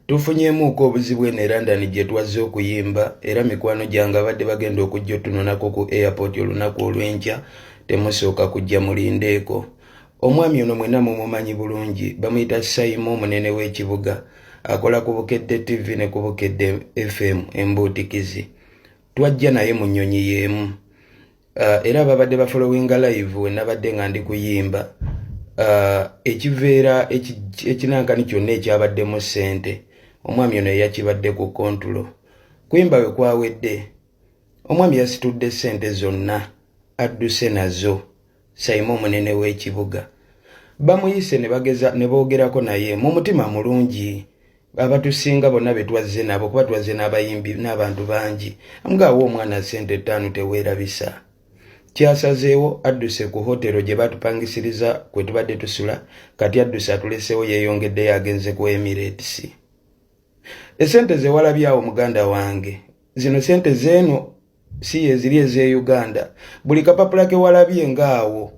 Tufunyemuuko obuzibu ene London gye twazze okuyimba era mikwano gyange abadde bagenda okujja otunonako ku airport olunaku olw'enkya temusooka kujja mulindeeko. Omwami ono mwenna mumumanyi bulungi bamuyita Saimo omunene w'ekibuga akola ku Bukedde TV ne ku Bukedde FM Embuutikizi. Twajja naye mu nnyonyi y'emu era babadde bafollowinga live we nabadde nga ndi kuyimba ekiveera ekinankani kyonna ekyabaddemu ssente omwami ono yakibadde ku kontulo. Kuyimba we kwawedde omwami yasitudde ssente zonna adduse nazo. Saimo omunene w'ekibuga bamuyise ne boogerako naye mu mutima mulungi abatusinga bonna be twazze nabo kuba twazze n'abayimbi n'abantu bangi amugaawo omwana ssente 5 teweerabisa. Kyasazeewo adduse ku hotero gye batupangisiriza kwe tubadde tusula kati adduse atuleseewo yeeyongeddeyo agenze ku Emirates. Esente ze walabyawo muganda wange zino sente zeeno si eziri ez'e Uganda. Buli kapapula ke walabye ngaawo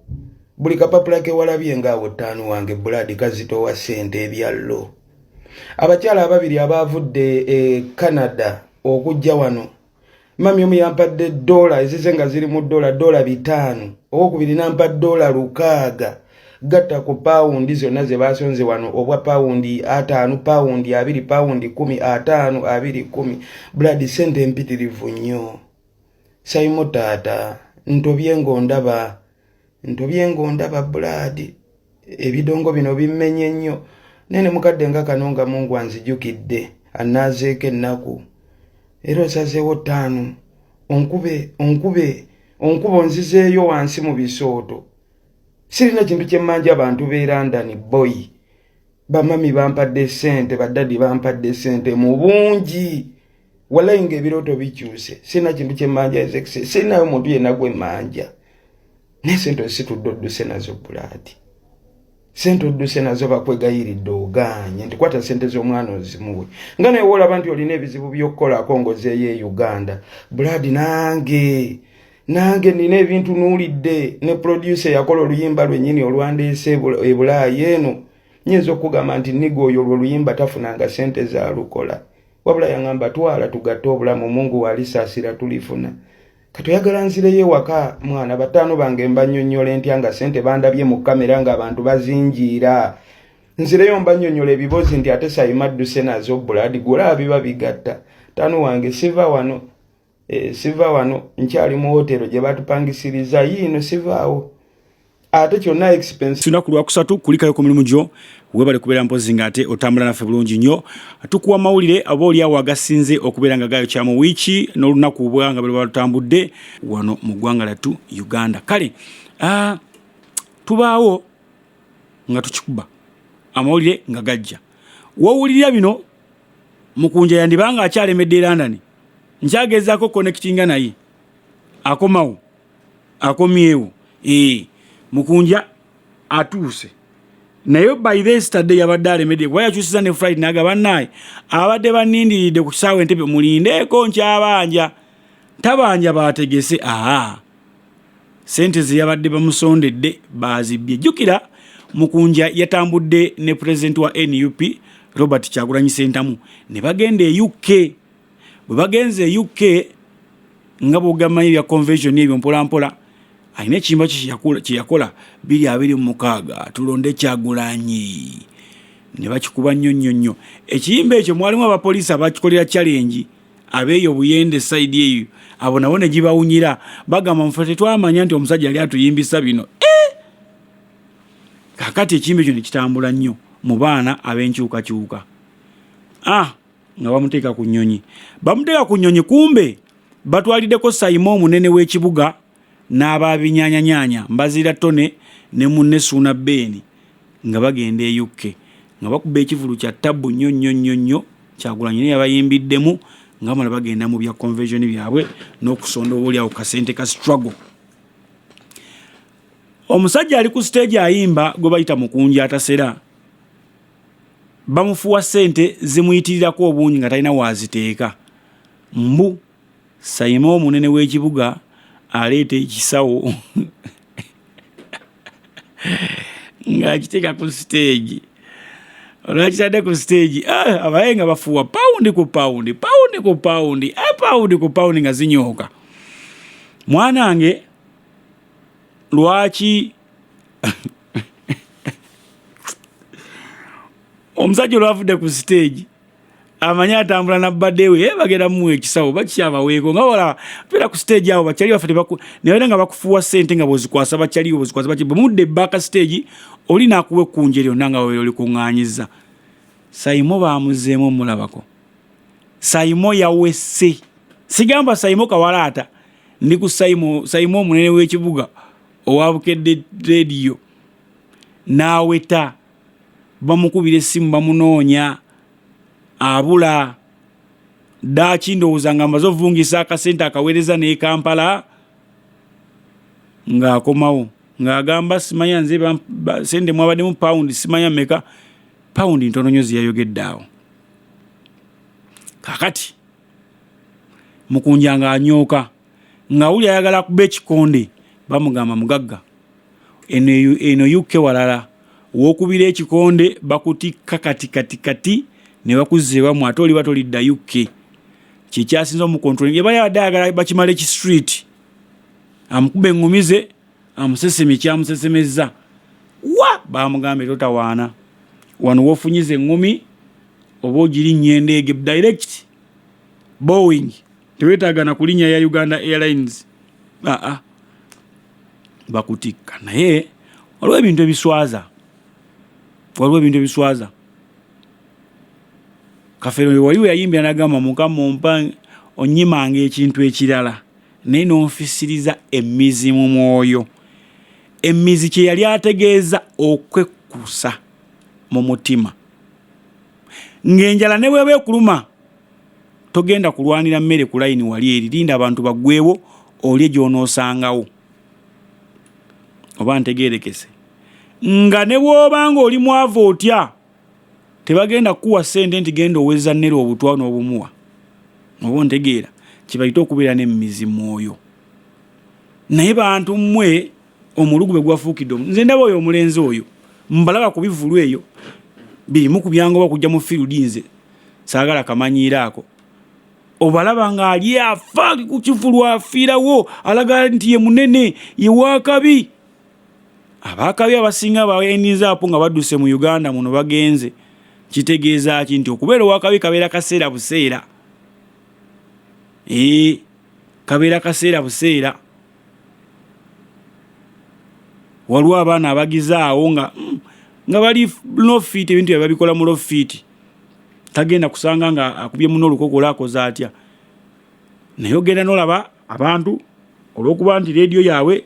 5 wange Brad kazitowa sente ebyallo. Abakyala ababiri abaavudde e Canada okujja wano mami omu yampadde $, ezize nga ziri mu $, $5, owokubiri nampa $6 gatta ku pawundi zonna ze basonze wano obwa pawundi 5, pawundi 2, pawundi 10, 5, 2, 10. Brad sente mpitirivu nnyo. Saimo taata ntobye ng'ondaba Brad ebidongo bino bimmenye nnyo nene mukadde nga kano nga Mungu anzijukidde anaazeeko ennaku era osazeewo 5 onkube onzizeeyo wansi mu bisooto. Sirina kintu kye mmanja abantu b'e London boy. Bamami bampadde ssente baddadi bampadde ssente mu bungi wallahi ng'ebirooto bikyuse. Sirina kintu kye mmanja ezekise sirinayo muntu yenna gwe mmanja naye sente situdde odduse nazo Brad. Sente odduse nazo bakwegayiridde oganye nti kwata sente z'omwana ozimuwe nga naye wolaba nti olina ebizibu by'okukolako ng'ozeeyo e Uganda. Brad nange nina ebintu nuulidde ne producer yakola oluyimba lwennyini olwandeese e Bulaayi eno nyinza okugamba nti niga oyo olwo oluyimba tafunanga sente za lukola wabula yaŋŋamba twala tugatte obulamu Mungu walisaasira tulifuna. Kati oyagala nzireyo ewaka mwana 5 bange mbannyonnyola entya nga sente bandabye mu kamera ng'abantu bazinjiira. Nzireyo mbannyonnyola ebibozi nti ate Saimo adduse nazo Brad gula biba bigatta. 5 wange siva wano nkyali mu hotero gye batupangisiriza yiino sivaawo ate kyonna expense. Tunaku lwa kusatu kulikayo ku mirimu gyo webale kubeera mpozi ng'ate otambula naffe bulungi nnyo. Tukuwa mawulire aba oliawo agasinze okubeera nga gayo kya mu wiiki n'olunaku bwanga bwe batambudde wano mu ggwanga lyattu Uganda. Kale tubaawo nga tukikuba amawulire nga gajja. Wowulirira bino Mukunja yandibanga akyalemedde e London nkyagezaako connectinga naye akomawo akomyewo Mukunja atuuse naye by yesterday yabadde alemedde kuba yakyusiza ne Friday n'agamba naye abadde bannindiridde ku kisaawe Entebbe mulindeeko nkyabanja tabanja baategese sente ze yabadde bamusondedde bazibbye. Jjukira Mukunja yatambudde ne president wa NUP Robert Kyagulanyi Ssentamu ne bagenda e UK. Bwe bagenze e UK nga bw'ogamanyi bya convention ebyo mpolampola alina ekiyimba kye yakola 2026 tulonde Kyagulanyi ne bakikuba nnyo. Ekiyimba ekyo mwalimu abapoliisi abakikolera challenge abeeyo buyende side eyo abo nabo ne gibawunyira bagamba muffe tetwamanya nti omusajja yali atuyimbisa bino. Kakati ekiyimba ekyo ne kitambula nnyo mu baana ab'enkyukakyuka nga bamuteeka ku nnyonyi. Bamuteeka ku nnyonyi kumbe batwaliddeko Saimo omunene w'ekibuga n'ababinyaanyanya Mbazira Tone ne munne Suuna Beni nga bagenda e UK nga bakuba ekivulu kya ttabu nnyo Kyagulanyi naye yabayimbiddemu nga bamala bagenda mu bya convention byabwe n'okusonda obuliawo kasente ka struggle. Omusajja ali ku stage ayimba gwe bayita Mukunja atasera bamufuwa sente zimuyitirirako obungi nga talina waziteeka. Saimo omunene w'ekibuga aleeta ekisawo ng'akiteeka ku stage olwakitadde ku stage abayenga bafuwa paundi ku paundi paundi ku paundi nga zinyooka. Mwanange lwaki omusajja olwavudde ku stage amanyi atambula na badde we bagenda mu ekisawo bakyabaweeko nga wala pera ku stage awo bakyali bafate ne nga bakufuwa sente nga bozikwasa bakyali bozikwasa bakye bumudde back stage oli nakuwe kunje lyonna nga wewe oli kuŋŋaanyiza. Saimo baamuzeemu mulabako. Saimo yawesse. Sigamba Saimo kawalaata ndi ku Saimo omunene w'ekibuga owabukedde radio naaweta bamukubira essimu bamunoonya abula daki ndowooza nga amaze ovungisa akasente akaweereza ne Kampala ng'akomawo ng'agamba simanya nze sente mwabaddemu paundi simanya meka paundi ntono nnyo ziyayogedde awo. Kakati Mukunja ng'anyooka ng'awuli ayagala kuba ekikonde bamugamba mugagga eno UK walala w'okubira ekikonde bakutikka kati ne bakuzzeewa mu ate oli batolidda UK kyekyasinza omukontroli yeba yabadde ayagala bakimala eki street amukuba eŋŋumize amuseseme kyamusesemezza wa bamugambye totawaana wano w'ofunyiza eŋŋumi oba ogirinnya endeege direct Boeing teweetaagana kulinnya ya Uganda Airlines bakutikka. Naye waliwo ebintu ebiswaza Kafeero waliwo yayimbira nagamba Mukama ompa onyimanga ekintu ekirala naye n'onfisiriza emizimu mwoyo. Emizi kye yali ategeeza okwekkusa mu mutima ng'enjala ne bweba ekuluma togenda kulwanira mmere ku layini wali eri linda abantu baggwewo olye gy'onoosangawo oba ntegeerekese nga ne bw'obanga oli mwavu otya tebagenda kuwa sente nti genda oweza nnere obutwa n'obumuwa oba ntegeera kibayita okubeera n'emizi mwoyo. Naye bantu mmwe omulugu gwafuukidde nze ndaba oyo omulenzi oyo mbalaba ku bivulu eyo birimu ku byangoba kujja mu field nze saagala kamanyiiraako obalaba ng'ali afa ku kivulu afiirawo alaga nti ye munene ye waakabi. Abaakabi abasinga baendizaapo nga badduse mu Uganda muno bagenze kitegeeza ki nti okubeera wakabi kabeera kaseera buseera kabeera kaseera buseera. Waliwo abaana abagizaawo nga bali lofiti ebintu byababikola mu lofiti tagenda kusanga nga akubye muno olukoko lwakoze atya. Naye ogenda n'olaba abantu olw'okuba nti radio yaabwe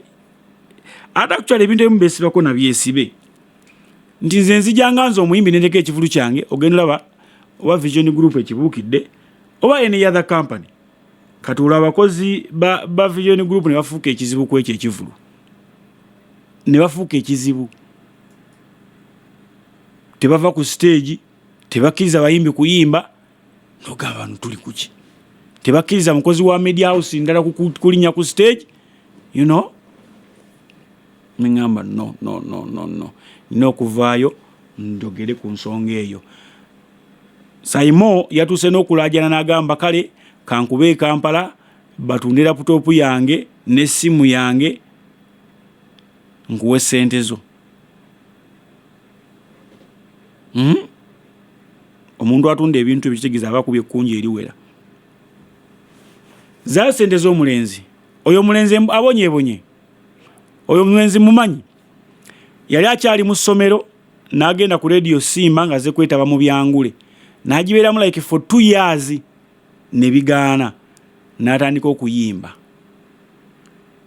ate actually ebintu ebimu beesibako na byesibe nti nze nzijanga nze omuyimbi nendeka ekivulu kyange ogenda olaba oba Vision Group ekibuukidde oba any other company kati olaba abakozi ba Vision Group ne bafuuka ekizibu ku ekyo ekivulu ne bafuuka ekizibu tebava ku stage tebakkiriza bayimbi kuyimba nogamba bano tuli kuki tebakkiriza mukozi wa media house ndala kulinnya ku stage you know ngamba no n'okuvaayo njogere ku nsonga eyo. Saimo yatuuse n'okulaajana n'agamba kale kankube e Kampala batunde laputopu yange n'essimu yange nkuwe ssente zo. Omuntu atunda ebintu ebitegeeza abakubye ekkunja eriwera za ssente z'omulenzi oyo omulenzi abonyeebonye oyo omulenzi mumanyi yali akyali mu ssomero n'agenda ku radio Simba nga ze kwetaba mu byangule n'agibeeramu like for 2 years ne bigaana n'atandika okuyimba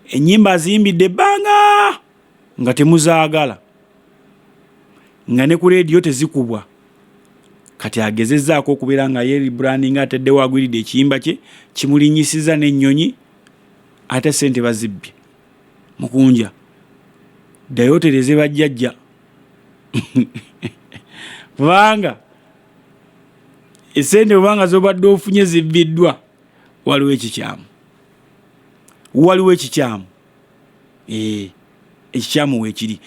ennyimba aziyimbidde ebbanga nga temuzaagala nga ne ku radio tezikubwa kati agezezzaako okubeera nga ye rebranding ateddewo agwiridde ekiyimba kye kimulinyisiza n'ennyonyi ate ssente bazibbye. Mukunja dayotereze bajjajja kubanga essente obanga zobadde ofunye zibbiddwa waliwo ekikyamu ekikyamu weekiri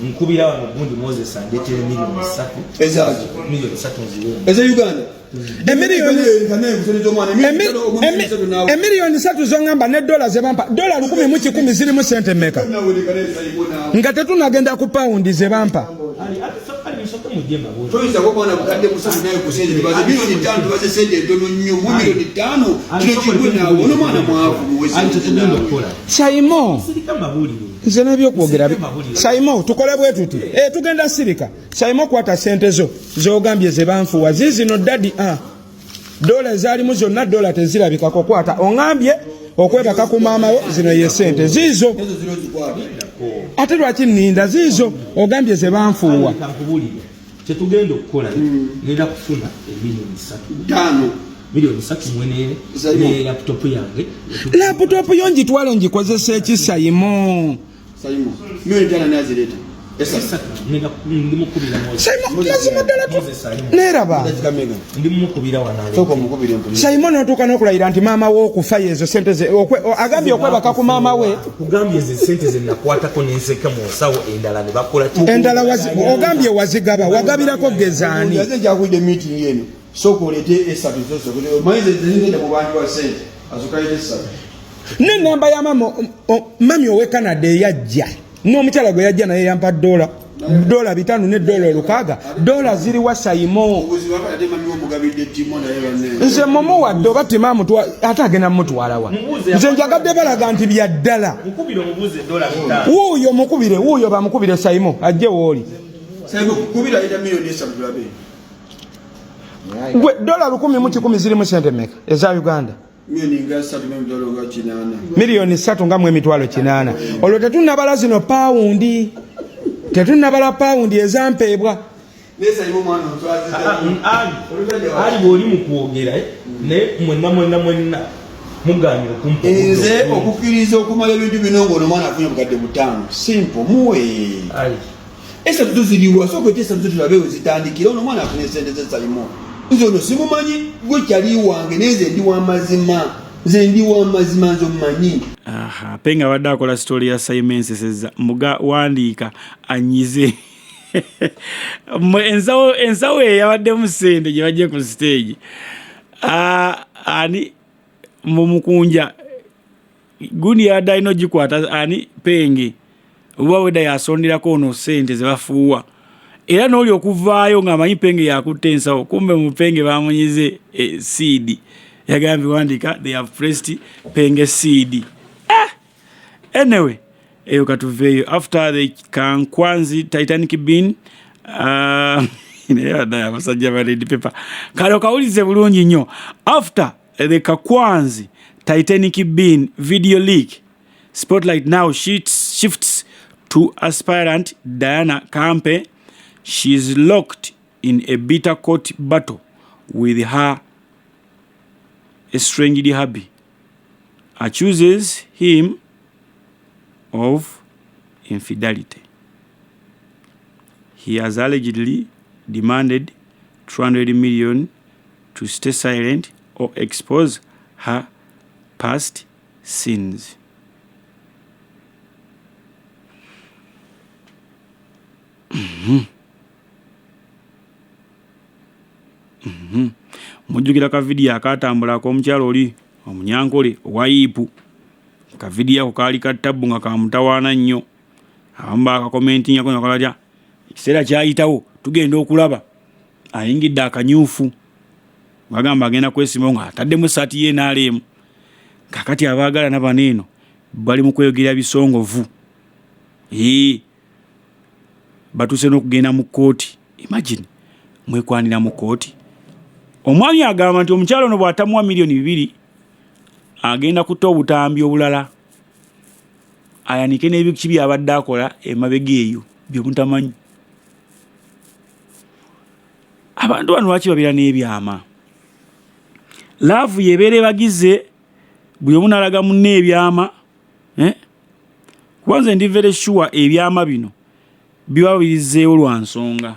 nkubira wano gundi Moses andetere milioni 3 ezazo milioni 3 nziwe eza Uganda emiliyoni 3 zongamba ne dola zebampa dola 10 mu 10 ziri mu sente meka nga tetunagenda ku paundi zebampa toyinza kubona bukadde musatu naye kusente baze milioni 5 baze sente ntono nnyo mu milioni 5 kino kigwena ono mwana mwavu muwezi Saimo nze nebyokwogera Saimo tukole bwe tuti tugenda sirika Saimo kwata sente zo zogambye zebanfuwa zizino dadi dola ezalimu zonna dola tezirabikako kwata ongambye okwebaka ku maama wo zino ye sente zizo ate lwaki nninda zizo ogambye zebanfuwa tetugenda okukola ngenda kufuna milioni 3 mwenene ne laptop yange laptop yonji twale ngikozesa eki Saimo milioni 5 nazireta neraba Saimo notuuka n'okulayira nti maama wo okufa yezo sente ze agambye okwebaka ku maama we kugambye ze sente ze nakwatako n'enseka mu nsawo endala ne bakola endala ogambye wazigaba wagabirako gezaani yaze njakuide meeting yenu soko lete esatu zoso maize zingenda mu bantu wa sente azukaite esatu ne namba ya mami owe Canada yajja n'omukyala gwe yajja naye yampa dola $5 ne $6 dola ziri wa Saimo nze momo wadde oba timamutwa ate agenda mumutwalawa nze njagadde balaga nti bya ddala wuuyo mukubire wuuyo bamukubire Saimo ajje wooli gwe dola 10 mu 10 ziri mu sente meka eza Uganda milioni 3 nga mu emitwalo 8 olwo tetunnabala zino paundi tetunnabala paundi ezampeebwa ali bwoli mu kwogera naye mwenna muganira okumpa nze okukkiriza okumala ebintu bino ng'ono mwana afunye bukadde 5 simple muwe esatu tuziriwa sooka oti esatu tulabe we zitandikira ono mwana afune sente ze Saimo nze ono simumanyi gwe kyali wange neze ndi w'amazima nze ndi w'amazima nze omumanyi penga wadde akola story ya Saimo enseseza muga wandiika anyize ensawo eyabaddemu sente gye bajje ku stage ani mumukunja gundi yadde alina ogikwata ani penge oba wedda yasonderako ono sente zebafuuwa era n'oli okuvaayo ng'amanyi penge yakutte ensawo kumbe mu penge bamunyize seed yagambye wandika they have pressed penge seed anyway eyo katuveeyo after the Kankwanzi Titanic bin abasajja ba red paper kale okawulize bulungi nnyo after the Kankwanzi Titanic bin video leak spotlight now shifts to aspirant Diana Kampe. She's locked in a bitter court battle with her estranged hubby. Accuses him of infidelity. He has allegedly demanded 200 million to stay silent or expose her past sins. Mujjukira ka video akatambula ak'omukyalo oli omunyankole owa yiipu ka video ako kaali ka tabbu nga kamutawaana nnyo abamu bakakomentingako nakola tya ekiseera kyayitawo tugenda okulaba ayingidde akanyuufu bagamba agenda kwesimawo nga ataddemu saati ye n'aleemu kakati abaagala nabano eno bali mu kweyogera bisongovu batuuse n'okugenda mu kooti. Imagine mwekwanira mu kooti omwami agamba nti omukyalo ono bw'atamuwa milioni 2 agenda kutta obutambi obulala ayanike n'ebiki byabadde akola emabega eyo byomutamanyi. Abantu bano lwaki babeera n'ebyama? Laavu yebeera ebagize buli omu n'alaga munne ebyama kuba nze ndi very sure ebyama bino bibabirizeewo lwa nsonga.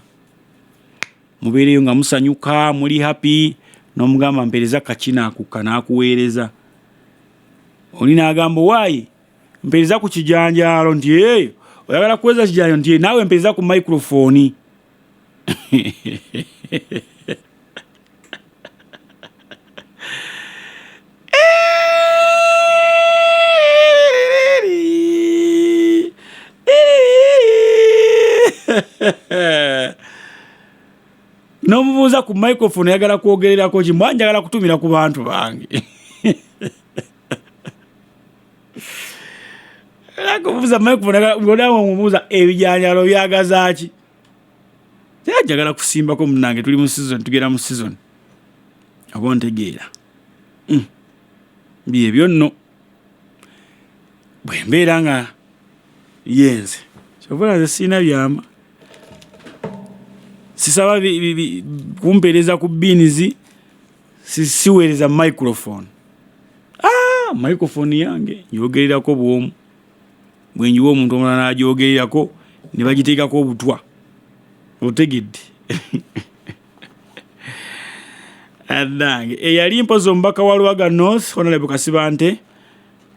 Mubeereyo nga musanyuka muli happy n'omugamba mpereza kakina akukka n'akuweereza. Oli n'agamba waayi mpereza ku kijanjaalo nti oyagala kuweza kijanyo nti naawe mpeza ku microphone nomubuuza ku microphone yagala kwogererako ki mwanja yagala kutumira ku bantu bange kubuuza microphone mubuuza ebijanjalo byagazaaki yajagala kusimbako munange tuli mu season tugenda mu season abo ntegeera byebyo nno bwe mbeera nga yenze kyobola ze siina byama sisaba kumpereza ku binizi siweereza microphone microphone yange njogererako bwomu bwenjiwa omuntu omulala najogererako ne bagiteekako obutwa otegedde adange eyali mpozo omubaka wa Lubaga North Honorable Kasibante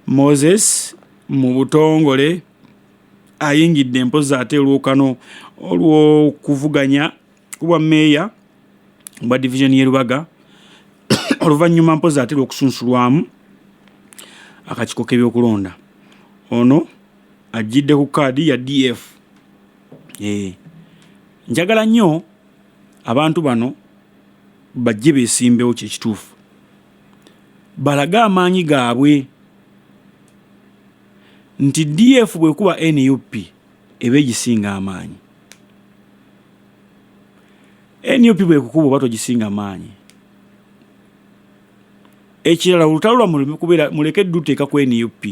Moses mu butongole ayingidde empozi ate olwokano olw'okuvuganya kuba meeya bwa division ye Lubaga oluvannyuma mpozi ate lw'okusunsulwamu akakiiko k'ebyokulonda ono ajjidde ku kaadi ya DF. Njagala nnyo abantu bano bajje beesimbewo kyekituufu balage amaanyi gaabwe nti DF bwe kuba NUP eba egisinga amaanyi. NUP bwe kukuba oba togisinga amaanyi. Ekirala olutalo lwammwe kubeera muleke dduteeka ku NUP.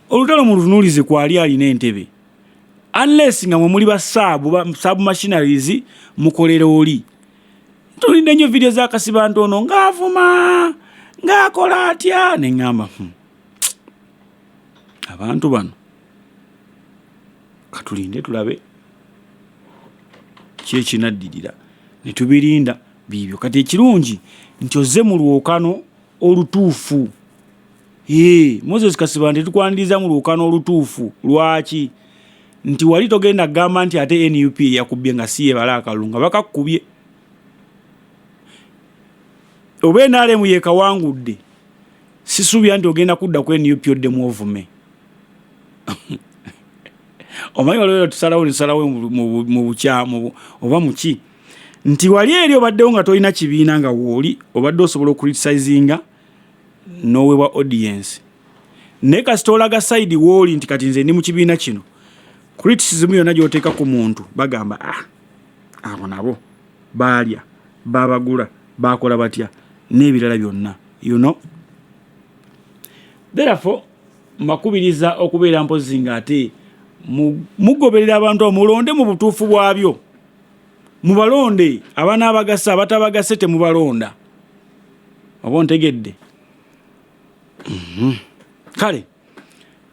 Olutalo mu lutunuulize kwali alina entebe. Unless nga mwe muli basaabu machineries mukolera oli. Tulinde nnyo video za Kasibante ono ng'avuma ng'akola atya ne ngamba abantu bano katulinde tulabe kyekinaddirira ne tubirinda bibyo. Kati ekirungi nti ozze mu lwokano olutuufu. Moses Kasibante tukwaniriza mu lwokano olutuufu. Lwaki? Nti wali togenda gamba nti ate NUP yakubye nga siye balakalunga bakakubye. Obe nale mu yekawangudde sisubya nti ogenda kudda ku NUP odde mu ovume. Omanyi waliwo tusalawo nisalawo mu bukyamu oba muki nti wali eri obaddewo nga tolina kibiina nga wooli obadde osobola okulitisayizinga n'oweebwa audience naye kasita olaga side wooli nti kati nze ndi mu kibiina kino criticism yonna gy'oteeka ku muntu bagamba abo nabo baalya babagula bakola batya n'ebirala byonna therefore makubiriza okubeera mpozi nga ate mugoberera abantu omulonde mu butuufu bwabyo mubalonde abaana abagasa abatabagase temubalonda oba ontegedde. Kale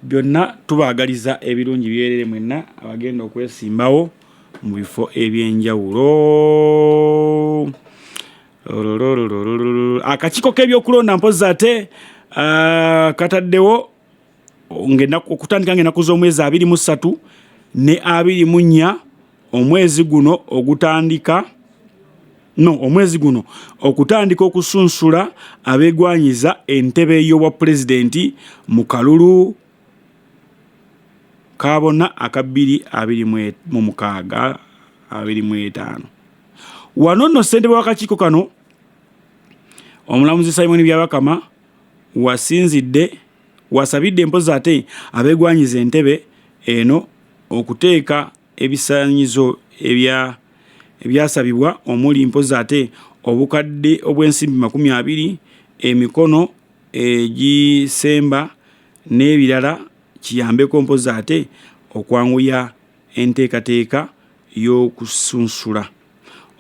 byonna tubaagaliza ebirungi byerere mwenna abagenda okwesimbawo mu bifo ebyenjawulo. Akakiiko k'ebyokulonda mpozi ate kataddewo okutandika ng'ennaku z'omwezi 23 ne 24 omwezi guno okutandika okusunsula abeegwanyiza entebe y'obwa pulezidenti mu kalulu kabona aka 2026-25. Wano nno ssentebe w'akakiiko kano omulamuzi Simon Byabakama wasabidde mpozi ate abeegwanyiza entebe eno okuteeka ebisaanyizo ebyasabibwa omuli mpozi ate obukadde obw'ensimbi 20, emikono egisemba n'ebirala kiyambeko mpozi ate okwanguya enteekateeka y'okusunsula.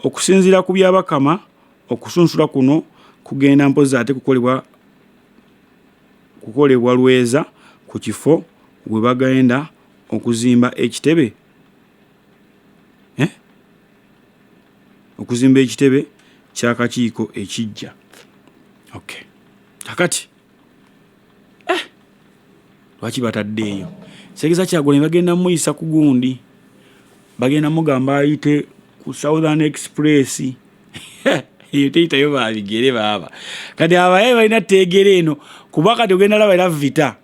Okusinziira ku Byabakama okusunsula kuno kugenda mpozi ate kukolebwa Lweza ku kifo we bagenda okuzimba ekitebe okuzimba ekitebe ky'akakiiko ekijja. Okay. Kakati lwaki bataddeeyo Sekisa Kyagulanyi bagenda muyisa ku gundi bagenda mugamba ayite ku Southern Express iyo teitayo babigere baba kati abaye balina tegere eno kuba kati ogenda laba era vita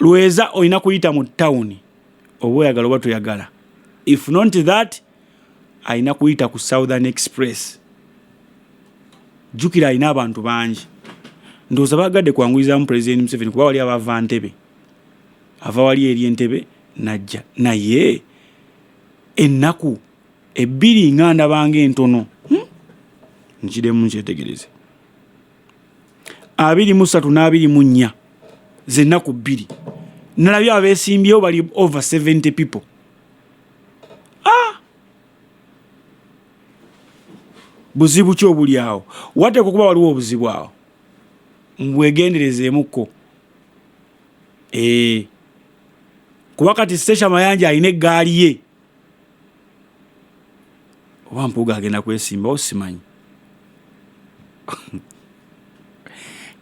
Lweza oyina kuyita mu town obo oyagala oba toyagala if not that ayina kuyita ku Southern Express jukira ayina abantu bangi ndoza bagadde kwanguliza mu President Museveni kuba wali abava Ntebe ava wali eri Entebbe najja naye ennaku ebbiri nganda bange entono nkidemu nkyetegereze 23 na 24 zennaku bbiri nalabye abeesimbyewo bali over 70 people buzibu ki obuli awo wateekwa kuba waliwo obuzibu awo mbwegenderezeemuko kuba kati Sesha Mayanja alina eggaali ye oba Mpuuga agenda kwesimba osimanyi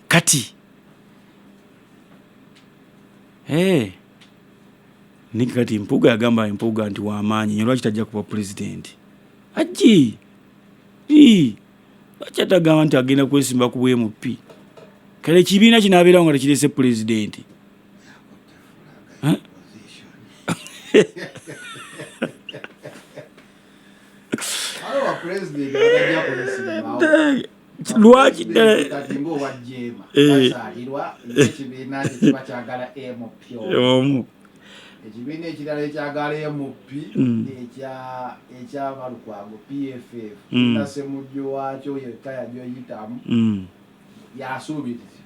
kati niki kati Mpuuga yagamba Mpuuga nti wamaanyi nyo lwaki tajja kuba pulezidenti aji lwaki atagamba nti agenda kwesimba ku MP kale ekibiina kinaabeerawo nga tekirese pulezidenti lwaki ekibiina ekirala ekyagala MP ekyabalukwago PFF nasemujjo wakyo yekka yajoyitamu yasuubiriza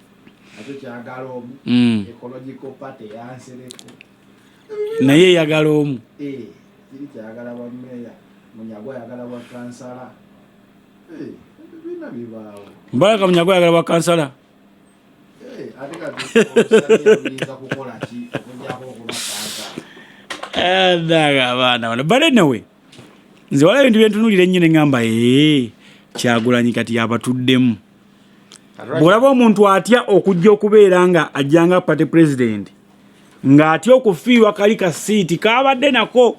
nakyo kyagala omu ecological party yansereko naye yagala omu kiri kyagala bwa meya Munyagwa yagala bwa kansala ebibiina bibaawo Mbaraka Munyagwa yagala bwa kansala ate kati oyinza kukola ki okujjako okuba kansala daga abaana bano but anyway nze wala ebintu byentunulira ennyo ne ŋŋamba Kyagulanyi kati yabatuddemu bw'olaba omuntu atya okujja okubeera nga ajjanga party president ng'atya okufiirwa kali ka siiti kaabadde nako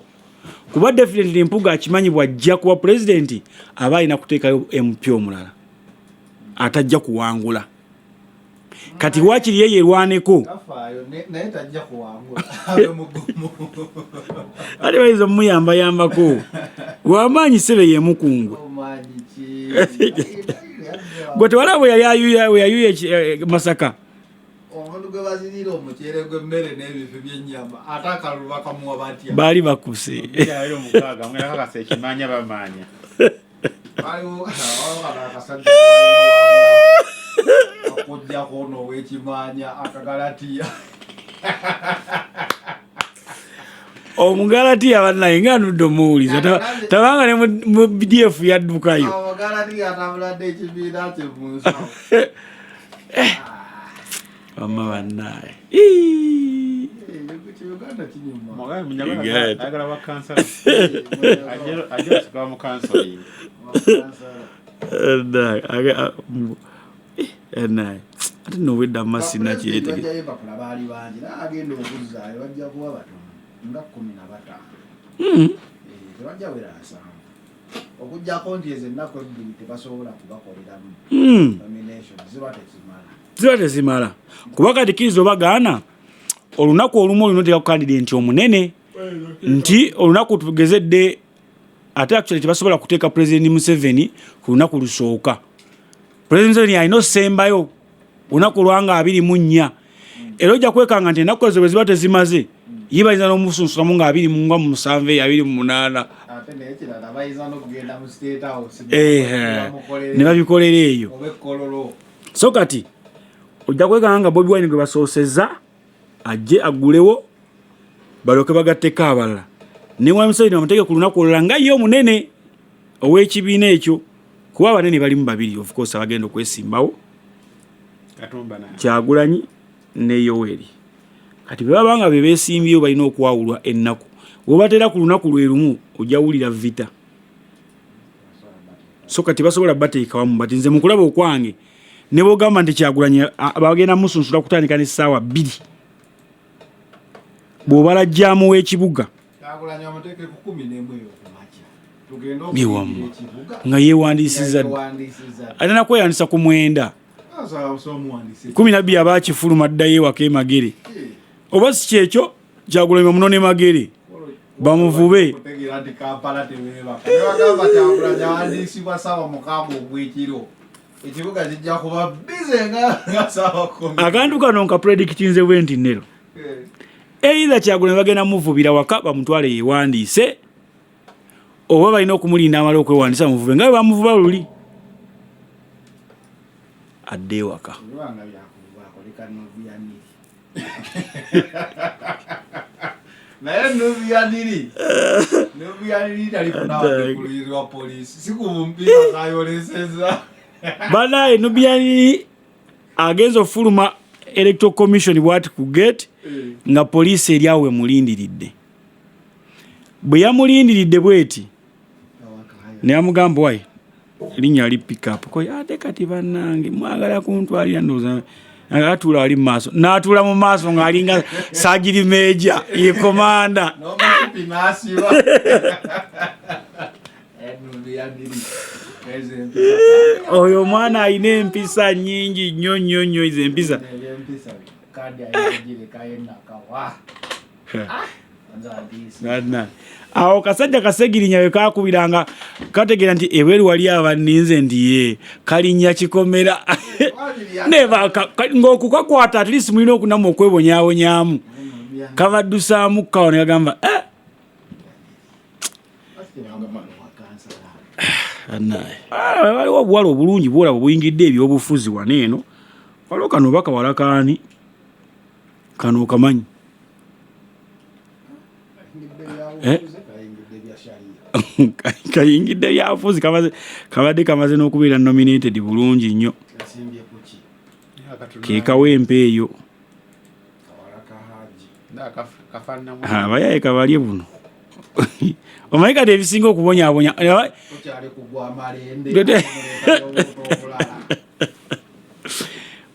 kuba definitely Mpuuga akimanyi bw'ajja kuba president aba alina kuteekayo MP omulala atajja kuwangula kati waakiri ye yerwaneko naye tajja kuwangula ate bayinza omuyambayambako wamaanyi Ssebe ye mukungu gwe tewala bwe yayuya Masaka omuntu gwe bazirira omuceere gw'emmere n'ebintu by'ennyama ate akalulu bakamuwa batya baali bakuse ekimanya bamanya waliwo akasajja okujjako n'ow'ekimanya akagalatiya Omugalatiya bannaye nga anudde omuwuliza tabanga ne mu BDF yaddukayo Omugalatiya atabuladde ekibiina kye mu nsawo Mama bannaye Uganda kinyuma ayagala bwa kansala ajja kuba mu kansoling ate nowedda masina kiretegere baali bangi agenda okuzaayo bajja kuba batono nga 15 tebajja wera 7 okujjako nti ezo ennaku ebbiri tebasobola kubakoleramu nomination ziba tezimala kuba kati kiriza obagaana olunaku olumu olina otera ku candidate omunene nti olunaku tugezedde ate actually tebasobola kuteeka President Museveni ku lunaku lusooka President Museveni alina osembayo olunaku lwanga 24 era ojja kwekanga nti ennaku ezo bwe ziba tezimaze ye bayinza n'omusunsulamu nga 27 28 ne babikolera eyo so kati ojja kwekanga nga Bobi Wine gwe basoosezza ajje agulewo balyoke bagatteko abalala ne Mwami Museveni bamuteeke ku lunaku olulala nga ye omunene ow'ekibiina ekyo kuba abanene balimu babiri of course abagenda okwesimbawo Kyagulanyi ne Yoweri kati bwe baba nga be beesimbyewo balina okwawulwa ennaku bwe batera ku lunaku lwe lumu ojja wulira vita so kati basobola bateeka wamu bati nze mu kulaba okwange ne bw'ogamba nti Kyagulanyi bagenda musunsula kutandika n'essaawa 2 bw'obala jjaamu w'ekibuga Kyagulanyi amuteeke ku 11 eyo kumakya tugenda biwamma ekibuga nga yeewandiisizza ate nakweyandisa ku 9 12 abakifuluma addayo ewaka emagere oba si kyekyo Kyagulanyi omunone magere bamuvube akantu kano nka predictinze bwenti nero either Kyagulanyi bagenda muvubira waka bamutwale yeewandiise oba balina okumulinda amala okwewandiisa muvube nga bamuvuba luli adde waka naye nubiyaniri talifunaakulirwa polisi sikumumpira kayoleseza banaye Nubiani agenza ofuluma electoral commission bwati ku gate nga polisi eri awe mulindiridde bwe yamulindiridde bweti ne amugamba wayi linnya ali pick up ko ate kati bannange mwagala kuntwalira ndoza atula ali maaso n'atula mu maaso ng'alinga sajiri meja ye komanda oyo mwana ayina empisa nyingi nnyo izo empisa awo kasajja kasegirinya we kakubiranga kategera nti ebweru wali abaninze nti ye kalinnya kikomera neba ng'okukakwata at least mulina okunamu okwebonyaabonyaamu kabaddusaamu kawo ne kagamba waliwo obuwala obulungi bwolaba buyingidde ebyobufuzi wano eno waliwo kano oba kawala kaani kano okamanyi kayingidde byabufuzi kabadde kamaze n'okubeera nominated bulungi nnyo kekawempe eyo abayaye kabalye buno omanyi kati ebisinga okubonyaabonya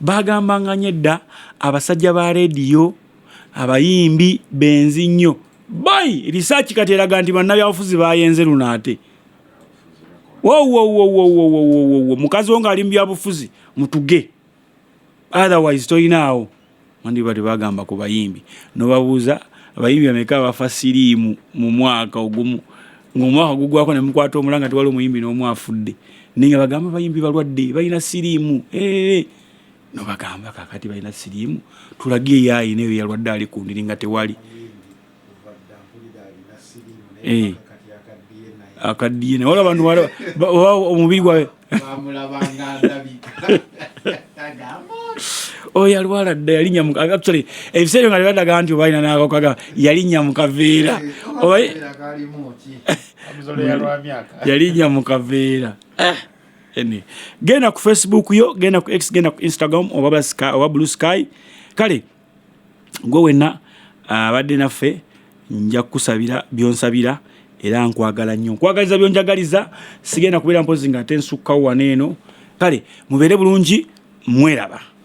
bagambanga nnyo edda abasajja ba rediyo abayimbi benzi nnyo bayi research kati eraga nti bannabyabufuzi bayenze luno ate wo mukazi wo ng'ali mu byabufuzi mutuge otherwise toyinaawo mandi bati bagamba ku bayimbi nobabuuza abayimbi bameka bafa siriimu mu mwaka ogumu ng'omwaka gugwako ne mukwata omulanga tiwali omuyimbi n'omu afudde naye nga bagamba abayimbi balwadde balina siriimu nobagamba kakati balina siriimu tulage yaayi neyo yalwadde ali ku ndiri nga tewali akaddiye wala bantu omubiri gwawe oyo alwala dda yalinnya actually ebiseera nga badaga nti obalina nakaga yalinnya mu kaveera yalinnya mu kaveera genda ku Facebook yo genda ku X genda ku Instagram oba Blue Sky kale gwe wenna abadde naffe nja kusabira byonsabira era nkwagala nnyo nkwagaliza byonjagaliza sigenda kubeera mpozi nga ate nsukkawo wano eno kale mubeere bulungi mweraba